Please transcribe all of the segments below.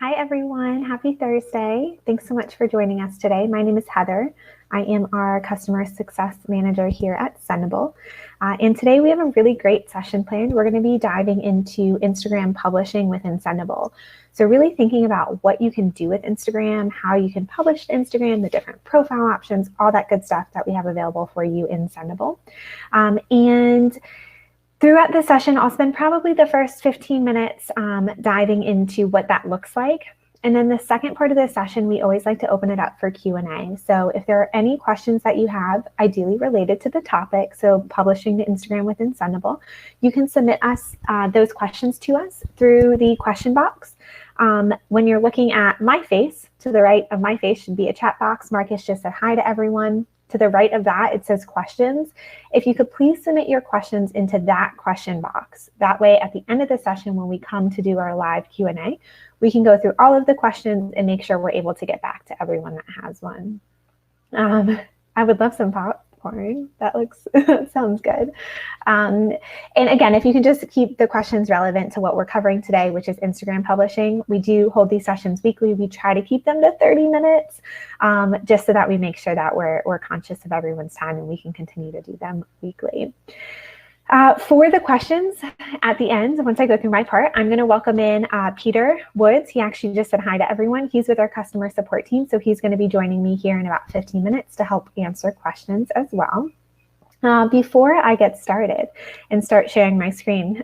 Hi, everyone. Happy Thursday. Thanks so much for joining us today. My name is Heather. I am our Customer Success Manager here at Sendible. And today we have a really great session planned. We're going to be diving into Instagram publishing within Sendible. So really thinking about what you can do with Instagram, how you can publish to Instagram, the different profile options, all that good stuff that we have available for you in Sendible. And throughout the session, I'll spend probably the first 15 minutes diving into what that looks like. And then the second part of the session, we always like to open it up for Q&A. So if there are any questions that you have, ideally related to the topic, so publishing to Instagram within Sendible, you can submit us those questions to us through the question box. When you're looking at my face, to the right of my face should be a chat box. Marcus just said hi to everyone. To the right of that, it says questions. If you could please submit your questions into that question box. That way, at the end of the session, when we come to do our live Q&A, we can go through all of the questions and make sure we're able to get back to everyone that has one. I would love some popcorn. That sounds good. And again, if you can just keep the questions relevant to what we're covering today, which is Instagram publishing. We do hold these sessions weekly. We try to keep them to 30 minutes, just so that we make sure that we're conscious of everyone's time and we can continue to do them weekly. For the questions at the end, once I go through my part, I'm going to welcome in Peter Woods. He actually just said hi to everyone. He's with our customer support team, so he's going to be joining me here in about 15 minutes to help answer questions as well. Before I get started and start sharing my screen,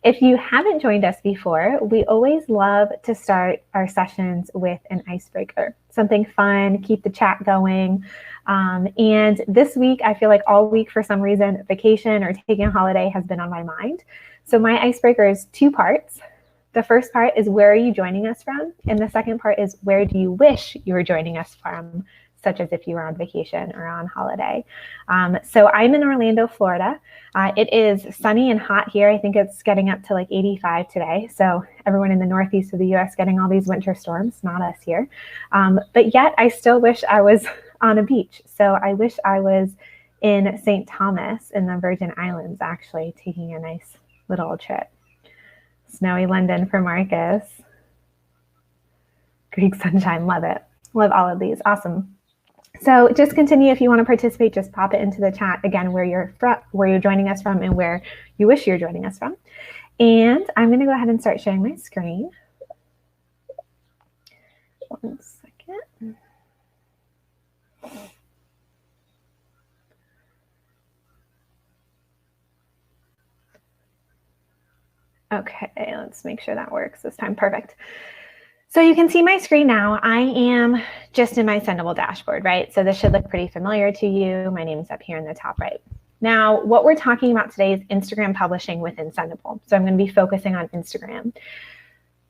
if you haven't joined us before, we always love to start our sessions with an icebreaker, something fun, keep the chat going. And this week, I feel like all week for some reason, vacation or taking a holiday has been on my mind. So my icebreaker is two parts. The first part is where are you joining us from? And the second part is where do you wish you were joining us from, such as if you were on vacation or on holiday. So I'm in Orlando, Florida. It is sunny and hot here. I think it's getting up to like 85 today. So everyone in the northeast of the US getting all these winter storms, not us here. But yet I still wish I was on a beach. So I wish I was in St. Thomas in the Virgin Islands, actually taking a nice little trip. Snowy London for Marcus. Greek sunshine, love it. Love all of these, awesome. So just continue if you want to participate, just pop it into the chat again where you're joining us from and where you wish you're joining us from. And I'm going to go ahead and start sharing my screen. 1 second. Okay, let's make sure that works this time. Perfect. So you can see my screen now. I am just in my Sendible dashboard, right? So this should look pretty familiar to you. My name is up here in the top right. Now, what we're talking about today is Instagram publishing within Sendible. So I'm going to be focusing on Instagram.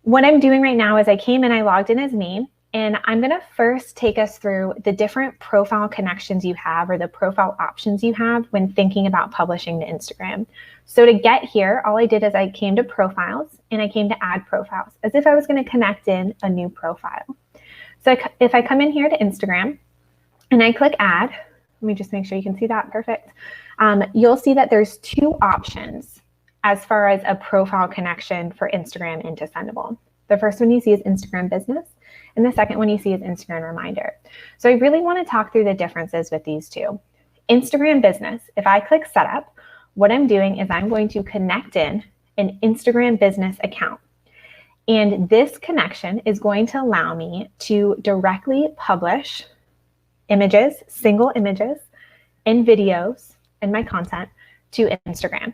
What I'm doing right now is I came in, I logged in as me, and I'm going to first take us through the different profile connections you have or the profile options you have when thinking about publishing to Instagram. So to get here, all I did is I came to profiles and I came to add profiles as if I was going to connect in a new profile. So if I come in here to Instagram and I click add, let me just make sure you can see that, perfect. You'll see that there's two options as far as a profile connection for Instagram into Sendible. The first one you see is Instagram Business, and the second one you see is Instagram Reminder. So I really want to talk through the differences with these two. Instagram Business, if I click Setup, what I'm doing is I'm going to connect in an Instagram Business account. And this connection is going to allow me to directly publish images, single images, and videos and my content to Instagram.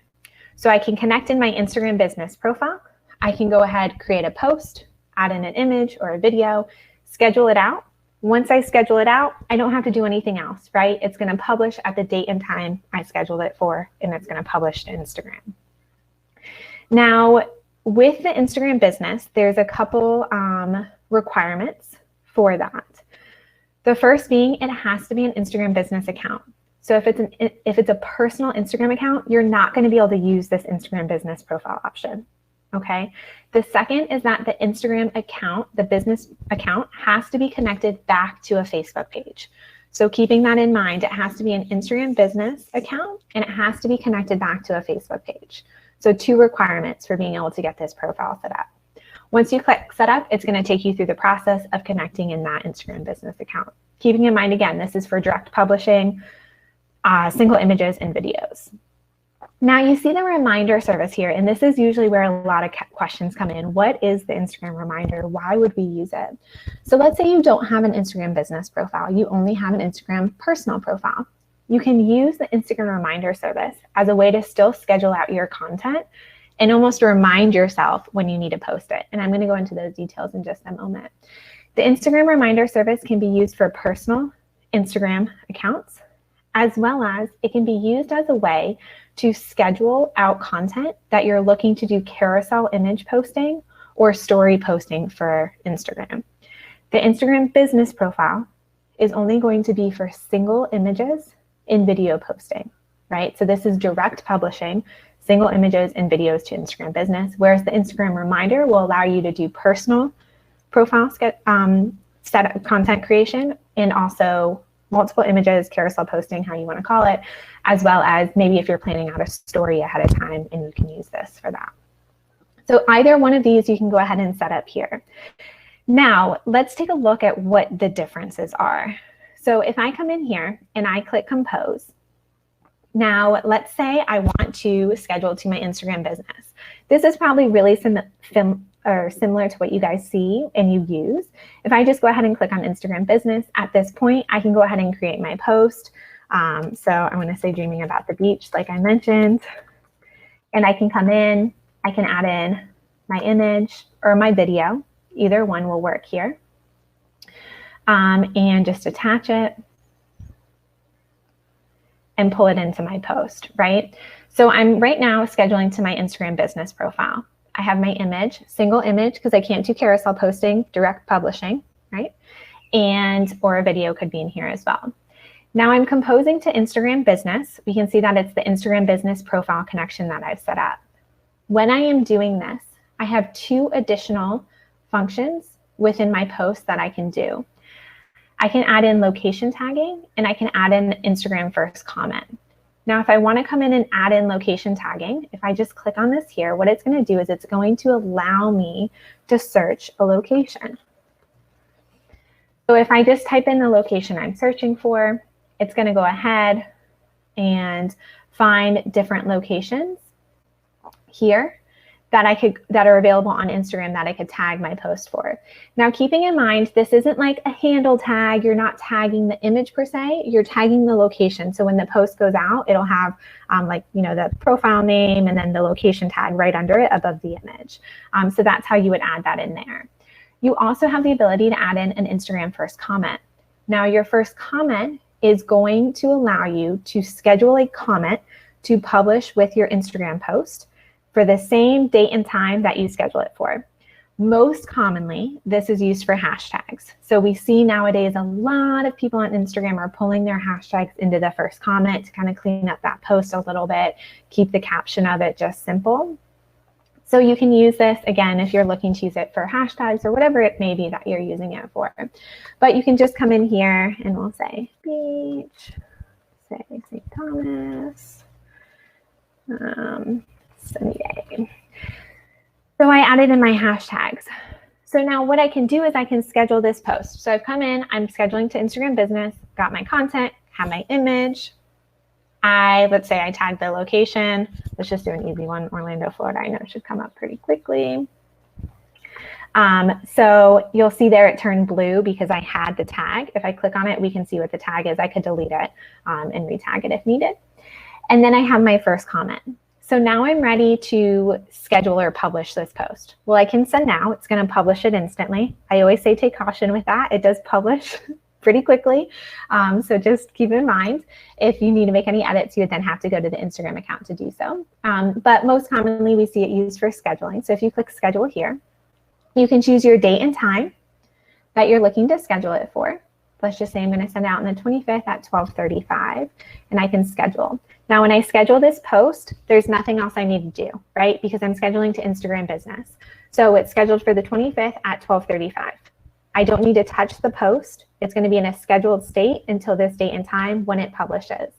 So I can connect in my Instagram Business profile. I can go ahead, create a post, add in an image or a video, schedule it out. Once I schedule it out, I don't have to do anything else, right? It's going to publish at the date and time I scheduled it for, and it's going to publish to Instagram. Now, with the Instagram Business, there's a couple requirements for that. The first being it has to be an Instagram Business account. So if it's a personal Instagram account, you're not going to be able to use this Instagram Business profile option. Okay. The second is that the Instagram account, the business account, has to be connected back to a Facebook page. So keeping that in mind, it has to be an Instagram Business account and it has to be connected back to a Facebook page. So two requirements for being able to get this profile set up. Once you click setup, it's going to take you through the process of connecting in that Instagram business account. Keeping in mind, again, this is for direct publishing, single images and videos. Now you see the reminder service here, and this is usually where a lot of questions come in. What is the Instagram reminder? Why would we use it? So let's say you don't have an Instagram business profile. You only have an Instagram personal profile. You can use the Instagram reminder service as a way to still schedule out your content and almost remind yourself when you need to post it. And I'm going to go into those details in just a moment. The Instagram reminder service can be used for personal Instagram accounts, as well as it can be used as a way to schedule out content that you're looking to do carousel image posting or story posting for Instagram. The Instagram business profile is only going to be for single images in video posting, right? So this is direct publishing, single images and videos to Instagram business, whereas the Instagram reminder will allow you to do personal profile set of content creation and also multiple images, carousel posting, how you want to call it, as well as maybe if you're planning out a story ahead of time and you can use this for that. So either one of these you can go ahead and set up here. Now, let's take a look at what the differences are. So if I come in here and I click compose, now let's say I want to schedule to my Instagram business. This is probably really similar to what you guys see and you use. If I just go ahead and click on Instagram business, at this point, I can go ahead and create my post. So I'm going to say dreaming about the beach, like I mentioned, and I can come in, I can add in my image or my video. Either one will work here. And just attach it and pull it into my post, right? So I'm right now scheduling to my Instagram business profile. I have my image, single image, because I can't do carousel posting, direct publishing, right? And, or a video could be in here as well. Now I'm composing to Instagram business. We can see that it's the Instagram business profile connection that I've set up. When I am doing this, I have two additional functions within my post that I can do. I can add in location tagging and I can add in Instagram first comment. Now, if I want to come in and add in location tagging, if I just click on this here, what it's going to do is it's going to allow me to search a location. So if I just type in the location I'm searching for, it's going to go ahead and find different locations here that are available on Instagram that I could tag my post for. Now, keeping in mind, this isn't like a handle tag. You're not tagging the image per se, you're tagging the location. So when the post goes out, it'll have the profile name and then the location tag right under it above the image. So that's how you would add that in there. You also have the ability to add in an Instagram first comment. Now, your first comment is going to allow you to schedule a comment to publish with your Instagram post for the same date and time that you schedule it for. Most commonly, this is used for hashtags. So we see nowadays a lot of people on Instagram are pulling their hashtags into the first comment to kind of clean up that post a little bit, keep the caption of it just simple. So you can use this, again, if you're looking to use it for hashtags or whatever it may be that you're using it for. But you can just come in here and we'll say beach, say St. Thomas, sunny day. So I added in my hashtags. So now what I can do is I can schedule this post. So I've come in, I'm scheduling to Instagram business, got my content, have my image. Let's say I tagged the location. Let's just do an easy one, Orlando, Florida. I know it should come up pretty quickly. So you'll see there it turned blue because I had the tag. If I click on it, we can see what the tag is. I could delete it and re-tag it if needed. And then I have my first comment. So now I'm ready to schedule or publish this post. Well, I can send now. It's going to publish it instantly. I always say take caution with that. It does publish pretty quickly. So just keep in mind, if you need to make any edits, you would then have to go to the Instagram account to do so. But most commonly, we see it used for scheduling. So if you click schedule here, you can choose your date and time that you're looking to schedule it for. Let's just say I'm going to send out on the 25th at 12:35, and I can schedule. Now, when I schedule this post, there's nothing else I need to do, right? Because I'm scheduling to Instagram business. So it's scheduled for the 25th at 12:35. I don't need to touch the post. It's going to be in a scheduled state until this date and time when it publishes.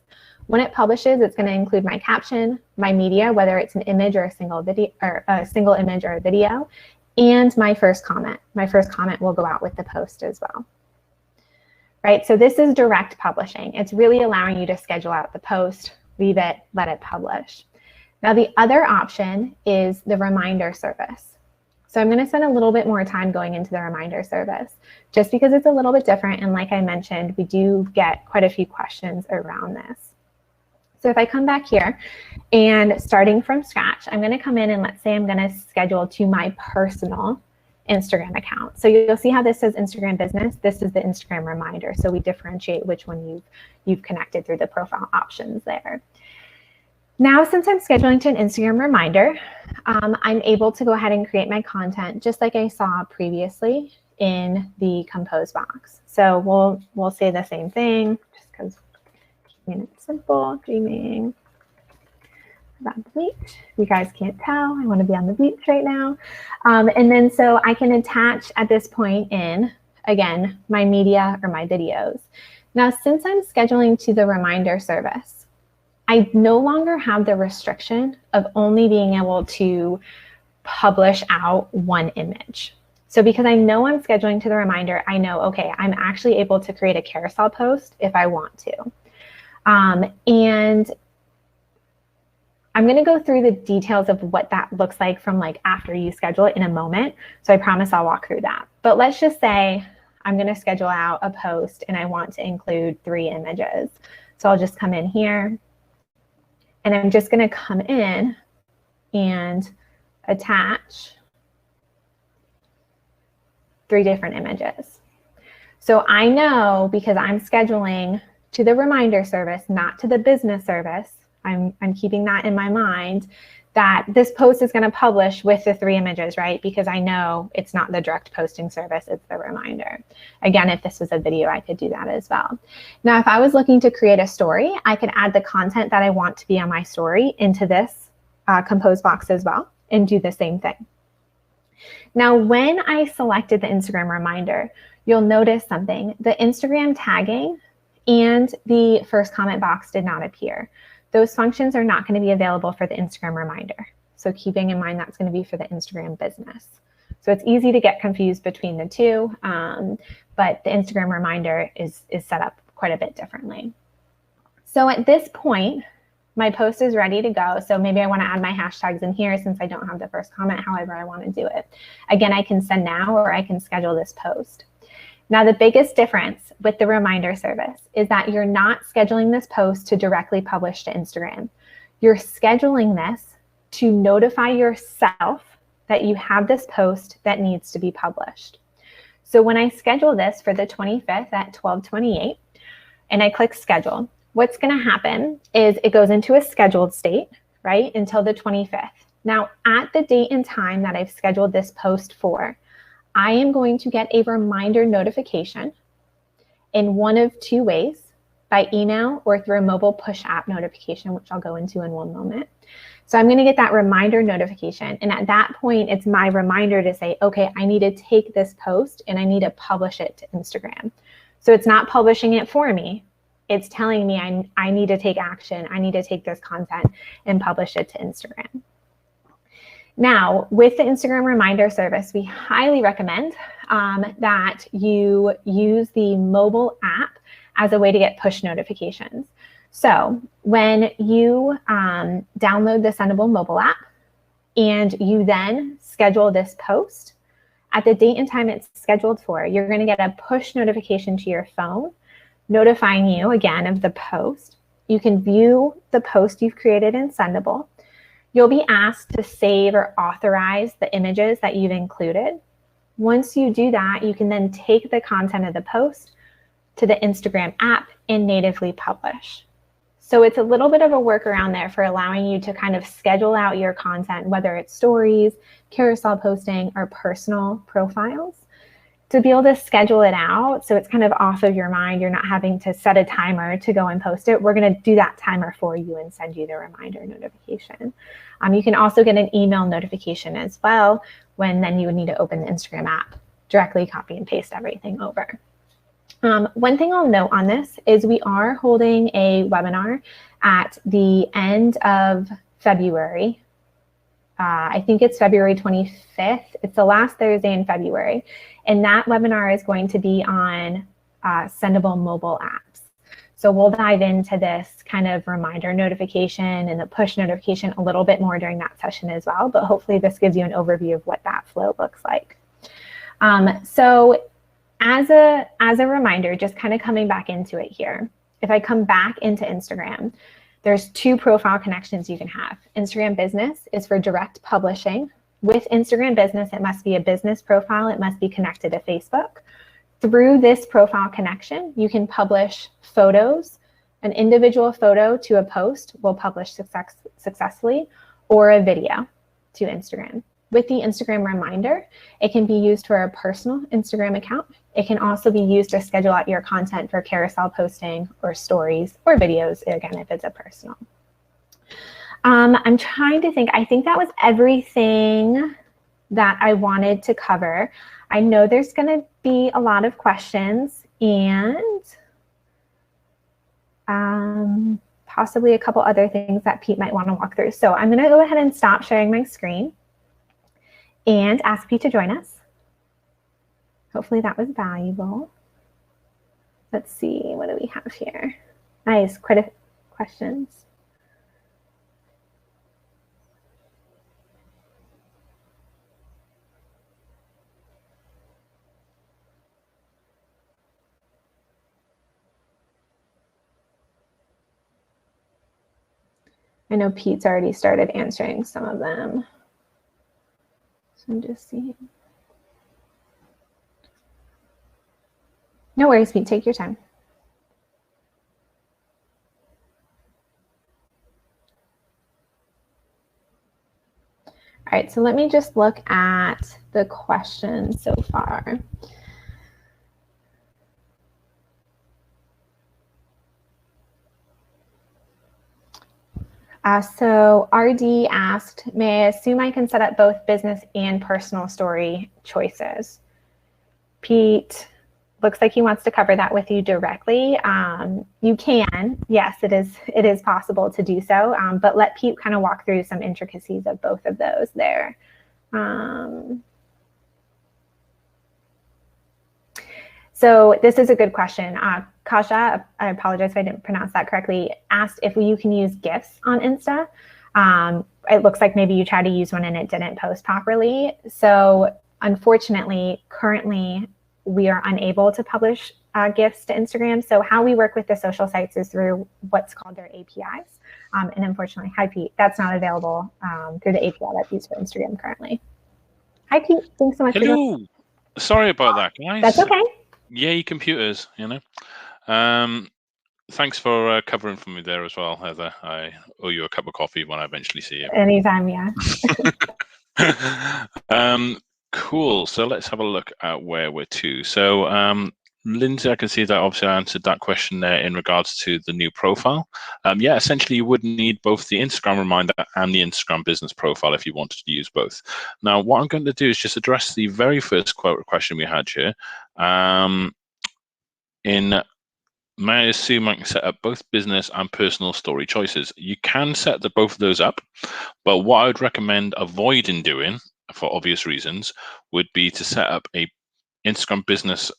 When it publishes, it's going to include my caption, my media, whether it's an image or a single video or a single image or a video, and my first comment. My first comment will go out with the post as well. Right, so this is direct publishing. It's really allowing you to schedule out the post, leave it, let it publish. Now the other option is the reminder service. So I'm going to spend a little bit more time going into the reminder service just because it's a little bit different. And like I mentioned, we do get quite a few questions around this. So if I come back here and starting from scratch, I'm going to come in and let's say I'm going to schedule to my personal Instagram account. So you'll see how this says Instagram business. This is the Instagram reminder. So we differentiate which one you've connected through the profile options there. Now, since I'm scheduling to an Instagram reminder, I'm able to go ahead and create my content just like I saw previously in the compose box. So we'll say the same thing just because keeping it simple, dreaming about the beach. You guys can't tell, I want to be on the beach right now. And then so I can attach at this point in, again, my media or my videos. Now, since I'm scheduling to the reminder service, I no longer have the restriction of only being able to publish out one image. So because I know I'm scheduling to the reminder, I know, okay, I'm actually able to create a carousel post if I want to. And I'm going to go through the details of what that looks like from like after you schedule it in a moment. So I promise I'll walk through that. But let's just say I'm going to schedule out a post and I want to include 3 images. So I'll just come in here. And I'm just going to come in and attach 3 different images. So I know because I'm scheduling to the reminder service, not to the business service, I'm keeping that in my mind, that this post is going to publish with the 3 images, right? Because I know it's not the direct posting service, it's the reminder. Again, if this was a video, I could do that as well. Now, if I was looking to create a story, I could add the content that I want to be on my story into this compose box as well and do the same thing. Now, when I selected the Instagram reminder, you'll notice something. The Instagram tagging and the first comment box did not appear. Those functions are not going to be available for the Instagram reminder. So keeping in mind that's going to be for the Instagram business. So it's easy to get confused between the two, but the Instagram reminder is set up quite a bit differently. So at this point, my post is ready to go. So maybe I want to add my hashtags in here since I don't have the first comment, however I want to do it. Again, I can send now or I can schedule this post. Now, the biggest difference with the reminder service is that you're not scheduling this post to directly publish to Instagram. You're scheduling this to notify yourself that you have this post that needs to be published. So when I schedule this for the 25th at 12:28 and I click schedule, what's going to happen is it goes into a scheduled state, right, until the 25th. Now, at the date and time that I've scheduled this post for, I am going to get a reminder notification in one of 2 ways, by email or through a mobile push app notification, which I'll go into in one moment. So I'm going to get that reminder notification. And at that point, it's my reminder to say, okay, I need to take this post and I need to publish it to Instagram. So it's not publishing it for me. It's telling me I need to take action. I need to take this content and publish it to Instagram. Now, with the Instagram reminder service, we highly recommend that you use the mobile app as a way to get push notifications. So when you download the Sendible mobile app and you then schedule this post, at the date and time it's scheduled for, you're going to get a push notification to your phone notifying you, again, of the post. You can view the post you've created in Sendible. You'll be asked to save or authorize the images that you've included. Once you do that, you can then take the content of the post to the Instagram app and natively publish. So it's a little bit of a workaround there for allowing you to kind of schedule out your content, whether it's stories, carousel posting, or personal profiles, to be able to schedule it out so it's kind of off of your mind. You're not having to set a timer to go and post it. We're going to do that timer for you and send you the reminder notification. You can also get an email notification as well when then you would need to open the Instagram app, directly copy and paste everything over. One thing I'll note on this is we are holding a webinar at the end of February I think it's February 25th. It's the last Thursday in February. And that webinar is going to be on Sendible mobile apps. So we'll dive into this kind of reminder notification and the push notification a little bit more during that session as well. But hopefully this gives you an overview of what that flow looks like. So as a reminder, just kind of coming back into it here, if I come back into Instagram, there's 2 profile connections you can have. Instagram Business is for direct publishing. With Instagram Business, it must be a business profile. It must be connected to Facebook. Through this profile connection, you can publish photos. An individual photo to a post will publish successfully, or a video to Instagram. With the Instagram reminder, it can be used for a personal Instagram account. It can also be used to schedule out your content for carousel posting or stories or videos, again, if it's a personal. I'm trying to think. I think that was everything that I wanted to cover. I know there's going to be a lot of questions and possibly a couple other things that Pete might want to walk through. So I'm going to go ahead and stop sharing my screen and ask Pete to join us. Hopefully that was valuable. Let's see, what do we have here? Nice, quite a questions. I know Pete's already started answering some of them. So I'm just seeing. No worries, Pete, take your time. All right, so let me just look at the questions so far. So RD asked, may I assume I can set up both business and personal story choices? Pete, looks like he wants to cover that with you directly. You can, yes, it is possible to do so, but let Pete kind of walk through some intricacies of both of those there. So this is a good question. Kasha, I apologize if I didn't pronounce that correctly, asked if you can use GIFs on Insta. It looks like maybe you tried to use one and it didn't post properly. So unfortunately, currently, we are unable to publish GIFs to Instagram. So how we work with the social sites is through what's called their APIs. And unfortunately, hi Pete, that's not available through the API that's used for Instagram currently. Hi Pete, thanks so much. Hello. Sorry about that, guys. That's okay. Yay, computers, you know. Thanks for covering for me there as well, Heather. I owe you a cup of coffee when I eventually see you. Anytime, yeah. Cool. So let's have a look at where we're to. So Lindsay, I can see that obviously I answered that question there in regards to the new profile. Yeah, essentially you would need both the Instagram reminder and the Instagram business profile if you wanted to use both. Now, what I'm going to do is just address the very first question we had here. May I assume I can set up both business and personal story choices? You can set both of those up, but what I would recommend avoiding doing, for obvious reasons, would be to set up a Instagram business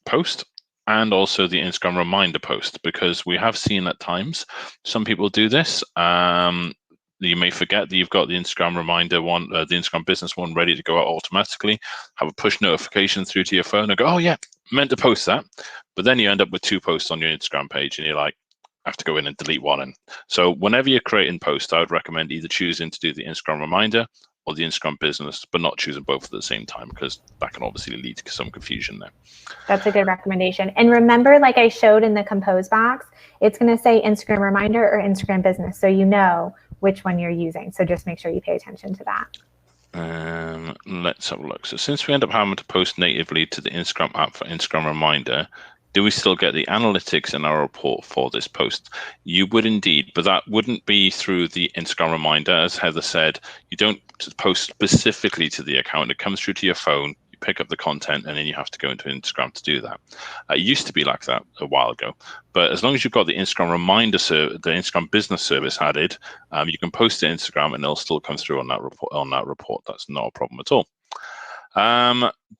post and also the Instagram reminder post, because we have seen at times some people do this. You may forget that you've got the Instagram reminder one, the Instagram business one ready to go out automatically, have a push notification through to your phone and go, oh yeah, meant to post that. But then you end up with 2 posts on your Instagram page and you're like, I have to go in and delete one. And so whenever you're creating posts, I would recommend either choosing to do the Instagram reminder or the Instagram business, but not choosing both at the same time, because that can obviously lead to some confusion there. That's a good recommendation. And remember, like I showed in the compose box, it's going to say Instagram reminder or Instagram business, so you know which one you're using. So just make sure you pay attention to that. Let's have a look. So since we end up having to post natively to the Instagram app for Instagram reminder, do we still get the analytics in our report for this post? You would indeed, but that wouldn't be through the Instagram reminder. As Heather said, you don't post specifically to the account. It comes through to your phone. You pick up the content, and then you have to go into Instagram to do that. It used to be like that a while ago, but as long as you've got the Instagram reminder the Instagram business service added, you can post to Instagram and it'll still come through on that report. That's not a problem at all.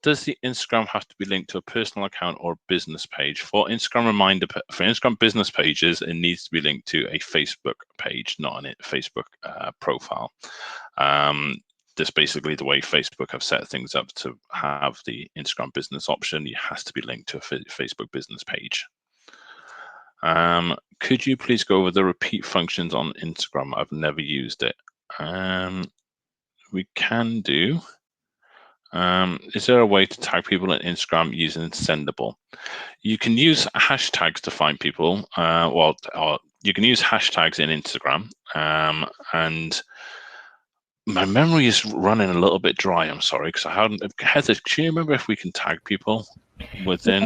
Does the Instagram have to be linked to a personal account or a business page? For Instagram business pages, it needs to be linked to a Facebook page, not a Facebook profile. That's basically the way Facebook have set things up to have the Instagram business option. It has to be linked to a Facebook business page. Could you please go over the repeat functions on Instagram? I've never used it. We can do. Is there a way to tag people on Instagram using Sendible? You can use hashtags to find people. You can use hashtags in Instagram. And my memory is running a little bit dry. I'm sorry, because I haven't. Heather, do you remember if we can tag people within?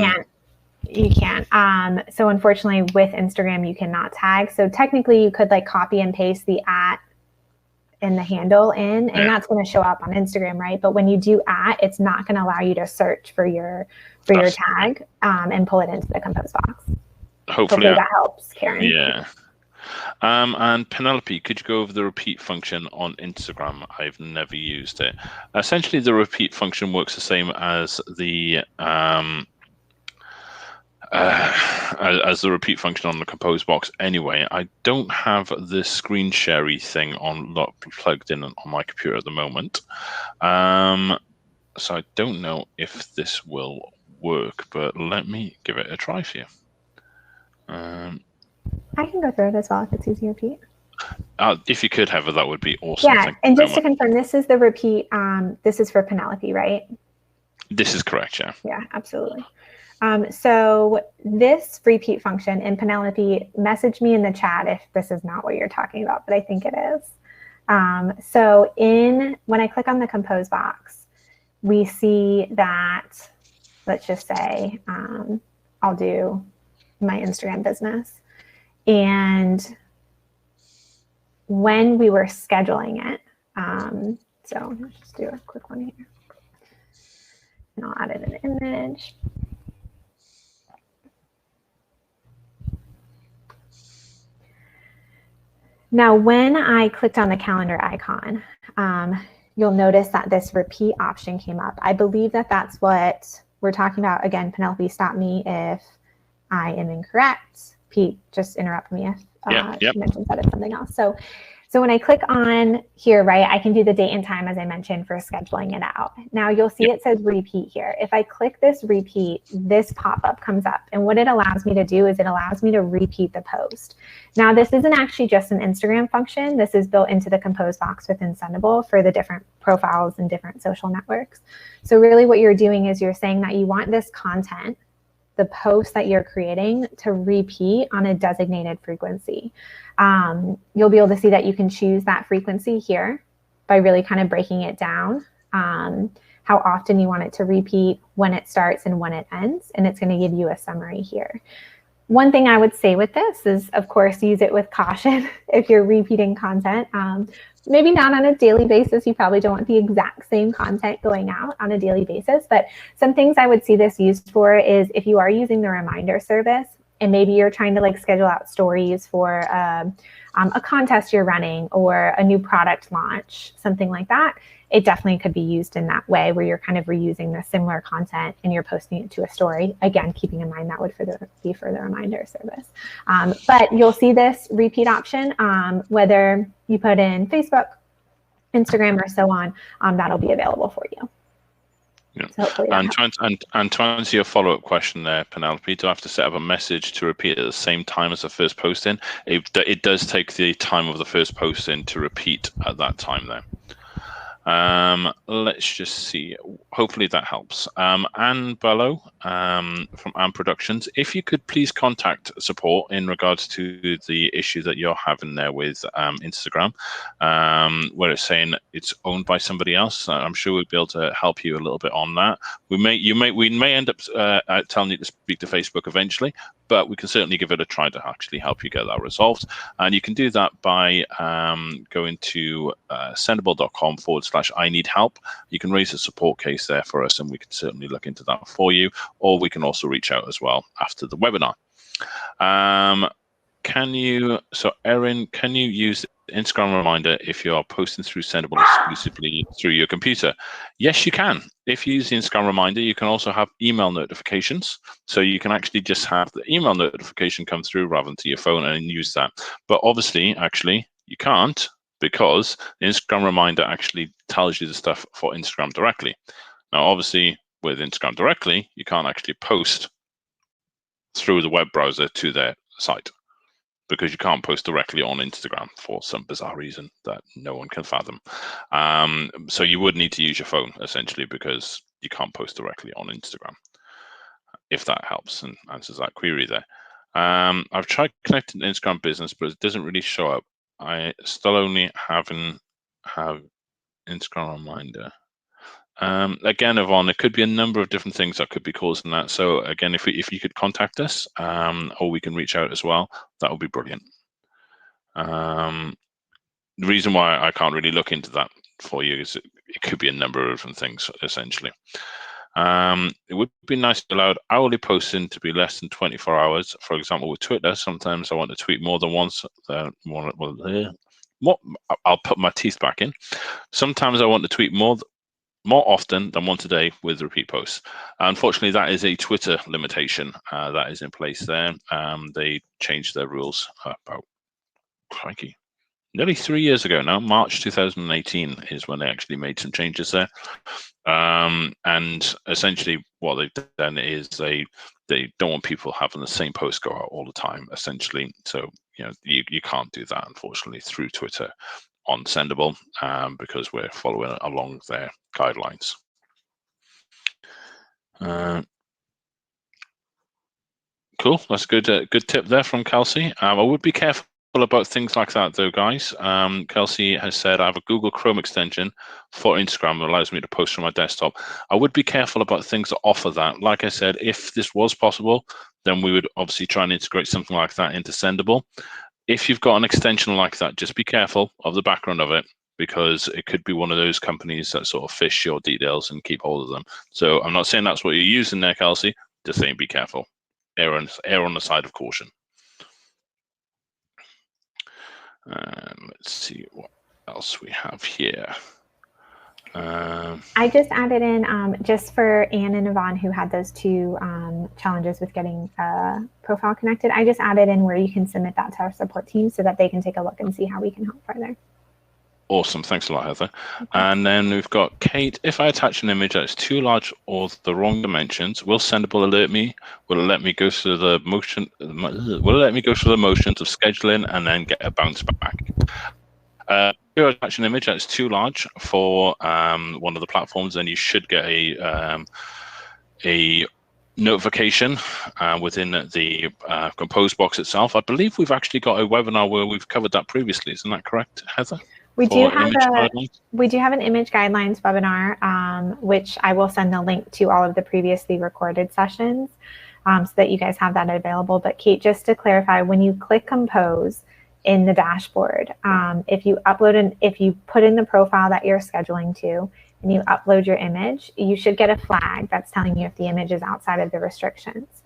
You can. So unfortunately, with Instagram, you cannot tag. So technically, you could like copy and paste the @ and the handle in, and that's going to show up on Instagram, right? But when you do @ it's not going to allow you to search for your tag and pull it into the compose box. Hopefully that helps, Karen. Yeah. And Penelope, could you go over the repeat function on Instagram? I've never used it. Essentially, the repeat function works the same as the repeat function on the compose box anyway. I don't have the screen share thing plugged in on my computer at the moment, so I don't know if this will work, but let me give it a try for you. I can go through it as well if it's easier, Pete. If you could, Heather, that would be awesome. Yeah, and just to confirm, this is the repeat. This is for Penelope, right? This is correct, yeah. Yeah, absolutely. So this repeat function, and Penelope, message me in the chat if this is not what you're talking about, but I think it is. So when I click on the compose box, we see that, let's just say, I'll do my Instagram business. And when we were scheduling it, so let's just do a quick one here. And I'll add an image. Now, when I clicked on the calendar icon, you'll notice that this repeat option came up. I believe that that's what we're talking about. Again, Penelope, stop me if I am incorrect. Pete, just interrupt me if she mentions that it's something else. So when I click on here, right, I can do the date and time, as I mentioned, for scheduling it out. Now you'll see it says repeat here. If I click this repeat, this pop-up comes up. And what it allows me to do is it allows me to repeat the post. Now, this isn't actually just an Instagram function. This is built into the compose box within Sendible for the different profiles and different social networks. So really what you're doing is you're saying that you want this content, the post that you're creating, to repeat on a designated frequency. You'll be able to see that you can choose that frequency here by really kind of breaking it down, how often you want it to repeat, when it starts and when it ends, and it's going to give you a summary here. One thing I would say with this is, of course, use it with caution if you're repeating content. Maybe not on a daily basis. You probably don't want the exact same content going out on a daily basis, but some things I would see this used for is if you are using the reminder service and maybe you're trying to like schedule out stories for a contest you're running or a new product launch, something like that, it definitely could be used in that way where you're kind of reusing the similar content and you're posting it to a story. Again, keeping in mind that would be for the reminder service. But you'll see this repeat option, whether you put in Facebook, Instagram, or so on, that'll be available for you. Yeah. So and to answer your follow-up question there, Penelope, do I have to set up a message to repeat at the same time as the first post in? It does take the time of the first post in to repeat at that time there. Let's just see. Hopefully that helps. Anne Bello from Anne Productions, if you could please contact support in regards to the issue that you're having there with Instagram, where it's saying it's owned by somebody else. I'm sure we'll be able to help you a little bit on that. We may end up telling you to speak to Facebook eventually, but we can certainly give it a try to actually help you get that resolved. And you can do that by going to sendible.com/I need help. You can raise a support case there for us, and we can certainly look into that for you, or we can also reach out as well after the webinar. So Erin, can you use Instagram reminder if you are posting through Sendible exclusively through your computer? Yes, you can. If you use the Instagram reminder, you can also have email notifications. So you can actually just have the email notification come through rather than to your phone and use that. But obviously, actually, you can't, because the Instagram reminder actually tells you the stuff for Instagram directly. Now, obviously, with Instagram directly, you can't actually post through the web browser to their site, because you can't post directly on Instagram for some bizarre reason that no one can fathom. So you would need to use your phone, essentially, because you can't post directly on Instagram, if that helps and answers that query there. I've tried connecting to Instagram Business, but it doesn't really show up. I still only have Instagram reminder. Again, Yvonne, it could be a number of different things that could be causing that. So again, if you could contact us, or we can reach out as well, that would be brilliant. The reason why I can't really look into that for you is it could be a number of different things, essentially. It would be nice to allow hourly posting to be less than 24 hours. For example, with Twitter, sometimes I want to tweet more than once. I'll put my teeth back in. Sometimes I want to tweet more often than once a day with repeat posts. Unfortunately, that is a Twitter limitation that is in place there. They changed their rules about, crikey, nearly 3 years ago now. March 2018 is when they actually made some changes there. And essentially what they've done is they don't want people having the same post go out all the time, essentially. So, you can't do that, unfortunately, through Twitter on Sendible, because we're following along their guidelines. Cool, that's a good tip there from Kelsey. I would be careful about things like that, though, guys. Kelsey has said, I have a Google Chrome extension for Instagram that allows me to post from my desktop. I would be careful about things that offer that. Like I said, if this was possible, then we would obviously try and integrate something like that into Sendible. If you've got an extension like that, just be careful of the background of it, because it could be one of those companies that sort of fish your details and keep hold of them. So I'm not saying that's what you're using there, Kelsey. Just saying be careful. Err on the side of caution. Let's see what else we have here. I just added in, just for Anne and Yvonne, who had those two challenges with getting a profile connected, I just added in where you can submit that to our support team so that they can take a look and see how we can help further. Awesome, thanks a lot, Heather. Okay. And then we've got Kate. If I attach an image that is too large or the wrong dimensions, will Sendible alert me? Will it let me go through the motion? Will it let me go through the motions of scheduling and then get a bounce back? If you attach an image that's too large for one of the platforms, then you should get a notification within the compose box itself. I believe we've actually got a webinar where we've covered that previously. Isn't that correct, Heather? We do have an image guidelines webinar, which I will send the link to all of the previously recorded sessions, so that you guys have that available. But Kate, just to clarify, when you click compose in the dashboard, if you put in the profile that you're scheduling to and you upload your image, you should get a flag that's telling you if the image is outside of the restrictions.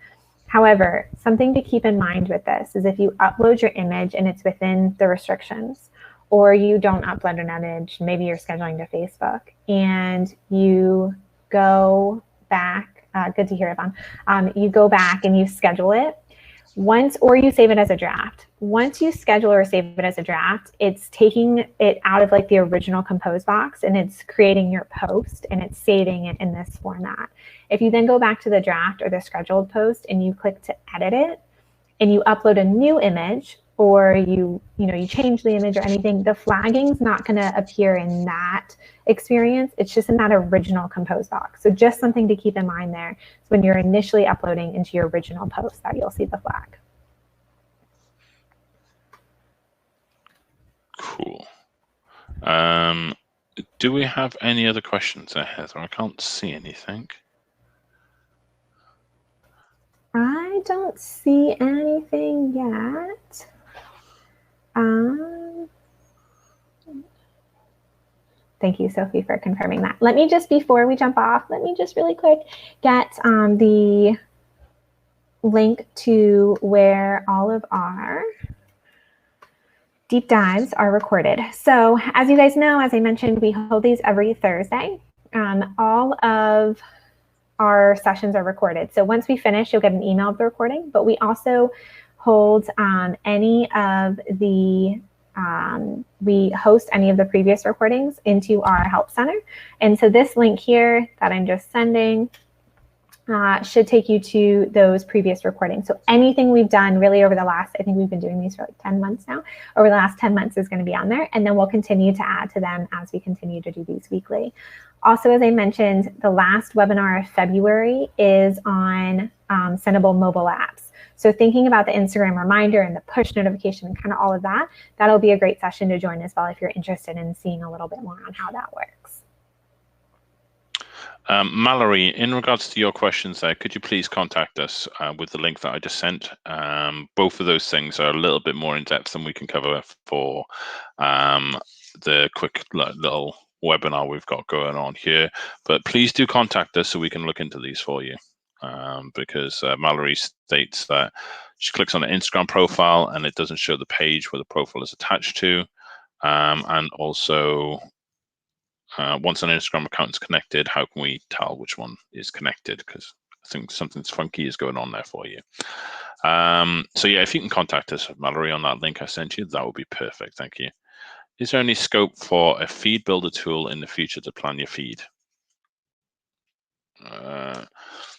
However, something to keep in mind with this is if you upload your image and it's within the restrictions, or you don't upload an image, maybe you're scheduling to Facebook, and you go back, good to hear, Yvonne, you go back and you schedule it, or you save it as a draft. Once you schedule or save it as a draft, it's taking it out of like the original compose box and it's creating your post and it's saving it in this format. If you then go back to the draft or the scheduled post and you click to edit it and you upload a new image, or you change the image or anything, the flagging's not going to appear in that experience. It's just in that original compose box. So just something to keep in mind there. So when you're initially uploading into your original post, that you'll see the flag. Cool. Do we have any other questions there, Heather? I can't see anything. I I don't see anything yet. Thank you, Sophie, for confirming that. Let me just, before we jump off, let me just really quick get the link to where all of our deep dives are recorded. So as you guys know, as I mentioned, we hold these every Thursday. All of our sessions are recorded. So once we finish, you'll get an email of the recording, but we also hold we host any of the previous recordings into our help center. And so this link here that I'm just sending should take you to those previous recordings. So anything we've done really over the last, I think we've been doing these for like 10 months now, over the last 10 months is going to be on there. And then we'll continue to add to them as we continue to do these weekly. Also, as I mentioned, the last webinar of February is on Sendible mobile apps. So thinking about the Instagram reminder and the push notification and kind of all of that, that'll be a great session to join as well if you're interested in seeing a little bit more on how that works. Mallory, in regards to your questions there, could you please contact us with the link that I just sent? Both of those things are a little bit more in depth than we can cover for the quick little webinar we've got going on here. But please do contact us so we can look into these for you. Because Mallory states that she clicks on an Instagram profile and it doesn't show the page where the profile is attached to. And also, once an Instagram account is connected, how can we tell which one is connected? Because I think something's funky is going on there for you. So yeah, if you can contact us, Mallory, on that link I sent you, that would be perfect. Thank you. Is there any scope for a feed builder tool in the future to plan your feed?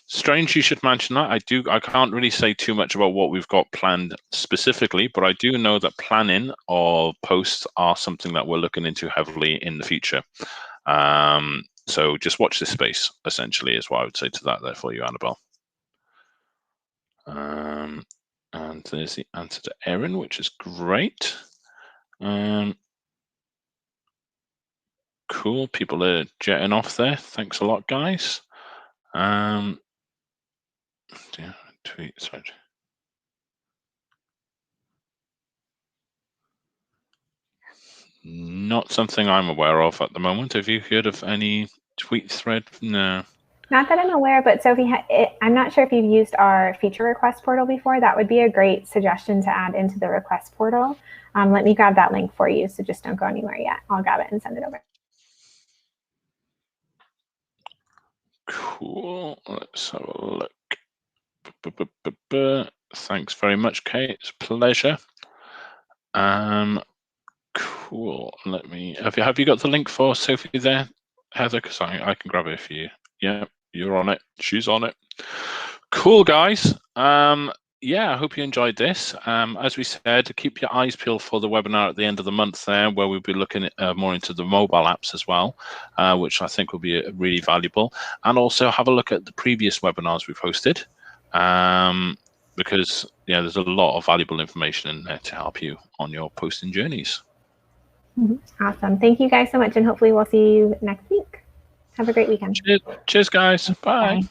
Strange you should mention that. I can't really say too much about what we've got planned specifically, but I do know that planning of posts are something that we're looking into heavily in the future. So just watch this space, essentially, is what I would say to that there for you, Annabelle. And there's the answer to Erin, which is great. Cool, people are jetting off there. Thanks a lot, guys. Tweet, sorry. Not something I'm aware of at the moment. Have you heard of any tweet thread? No. Not that I'm aware, but Sophie, I'm not sure if you've used our feature request portal before. That would be a great suggestion to add into the request portal. Let me grab that link for you, so just don't go anywhere yet. I'll grab it and send it over. Cool. Let's have a look. Thanks very much, Kate. It's a pleasure. Cool. Let me. Have you got the link for Sophie there, Heather? Because I can grab it for you. Yeah, you're on it. She's on it. Cool, guys. Yeah, I hope you enjoyed this. As we said, keep your eyes peeled for the webinar at the end of the month there, where we'll be looking at, more into the mobile apps as well, which I think will be really valuable. And also have a look at the previous webinars we've hosted, because yeah, there's a lot of valuable information in there to help you on your posting journeys. Awesome. Thank you guys so much, and hopefully we'll see you next week. Have a great weekend. Cheers guys. Bye. Bye.